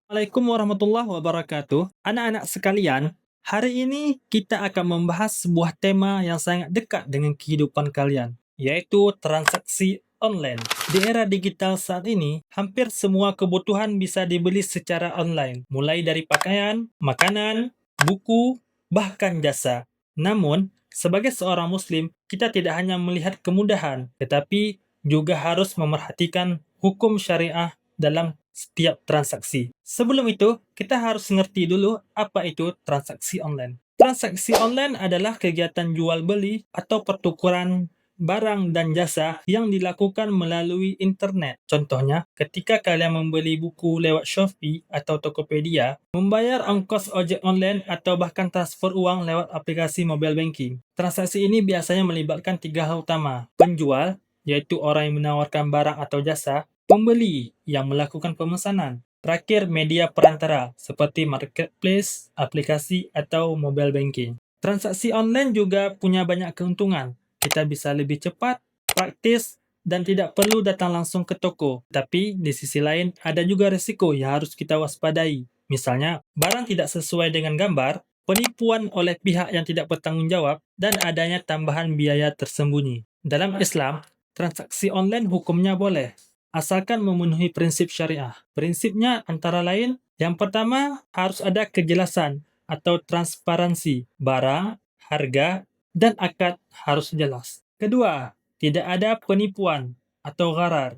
Assalamualaikum warahmatullahi wabarakatuh. Anak-anak sekalian, hari ini kita akan membahas sebuah tema yang sangat dekat dengan kehidupan kalian, yaitu transaksi online. Di era digital saat ini, hampir semua kebutuhan bisa dibeli secara online, mulai dari pakaian, makanan, buku, bahkan jasa. Namun, sebagai seorang Muslim, kita tidak hanya melihat kemudahan, tetapi juga harus memerhatikan hukum syariah dalam setiap transaksi. Sebelum itu, kita harus mengerti dulu apa itu transaksi online. Transaksi online adalah kegiatan jual beli atau pertukaran barang dan jasa yang dilakukan melalui internet. Contohnya, ketika kalian membeli buku lewat Shopee atau Tokopedia, membayar ongkos ojek online atau bahkan transfer uang lewat aplikasi mobile banking. Transaksi ini biasanya melibatkan tiga hal utama. Penjual, yaitu orang yang menawarkan barang atau jasa, pembeli yang melakukan pemesanan, terakhir media perantara seperti marketplace, aplikasi, atau mobile banking. Transaksi online juga punya banyak keuntungan. Kita bisa lebih cepat, praktis, dan tidak perlu datang langsung ke toko. Tapi di sisi lain, ada juga risiko yang harus kita waspadai. Misalnya, barang tidak sesuai dengan gambar, penipuan oleh pihak yang tidak bertanggung jawab, dan adanya tambahan biaya tersembunyi. Dalam Islam, transaksi online hukumnya boleh, asalkan memenuhi prinsip syariah. Prinsipnya antara lain, yang pertama harus ada kejelasan atau transparansi. Barang, harga, dan akad harus jelas. Kedua, tidak ada penipuan atau gharar.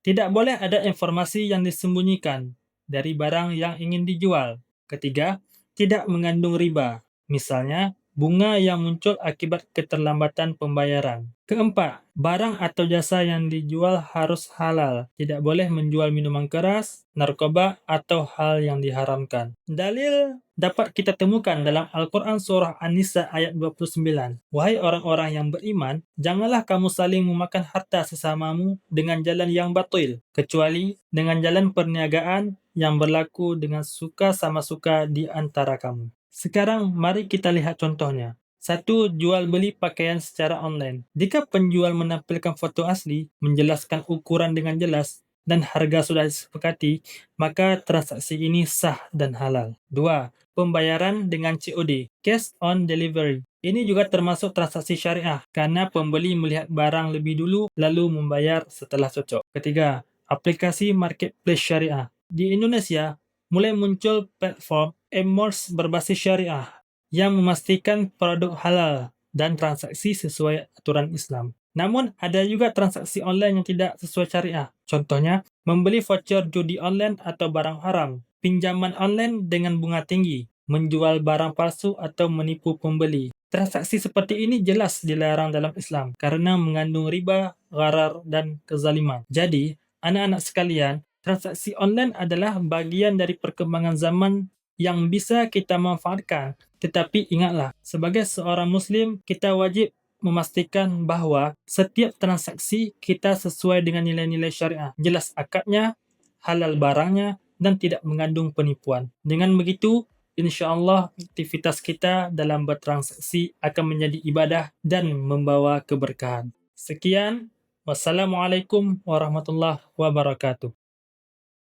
Tidak boleh ada informasi yang disembunyikan dari barang yang ingin dijual. Ketiga, tidak mengandung riba. Misalnya, bunga yang muncul akibat keterlambatan pembayaran. Keempat, barang atau jasa yang dijual harus halal. Tidak boleh menjual minuman keras, narkoba, atau hal yang diharamkan. Dalil dapat kita temukan dalam Al-Quran Surah An-Nisa ayat 29. Wahai orang-orang yang beriman, janganlah kamu saling memakan harta sesamamu dengan jalan yang batil, kecuali dengan jalan perniagaan yang berlaku dengan suka sama suka di antara kamu. Sekarang mari kita lihat contohnya. 1. Jual beli pakaian secara online. Jika penjual menampilkan foto asli, menjelaskan ukuran dengan jelas, dan harga sudah disepakati, maka transaksi ini sah dan halal. 2. Pembayaran dengan COD, cash on delivery. Ini juga termasuk transaksi syariah, karena pembeli melihat barang lebih dulu, lalu membayar setelah cocok. Ketiga, aplikasi marketplace syariah. Di Indonesia, mulai muncul platform e-commerce berbasis syariah yang memastikan produk halal dan transaksi sesuai aturan Islam. Namun, ada juga transaksi online yang tidak sesuai syariah. Contohnya, membeli voucher judi online atau barang haram, pinjaman online dengan bunga tinggi, menjual barang palsu atau menipu pembeli. Transaksi seperti ini jelas dilarang dalam Islam karena mengandung riba, gharar, dan kezaliman. Jadi, anak-anak sekalian, transaksi online adalah bagian dari perkembangan zaman yang bisa kita manfaatkan. Tetapi ingatlah, sebagai seorang Muslim, kita wajib memastikan bahwa setiap transaksi kita sesuai dengan nilai-nilai syariah. Jelas akadnya, halal barangnya, dan tidak mengandung penipuan. Dengan begitu, insya Allah aktivitas kita dalam bertransaksi akan menjadi ibadah dan membawa keberkahan. Sekian, wassalamualaikum warahmatullahi wabarakatuh.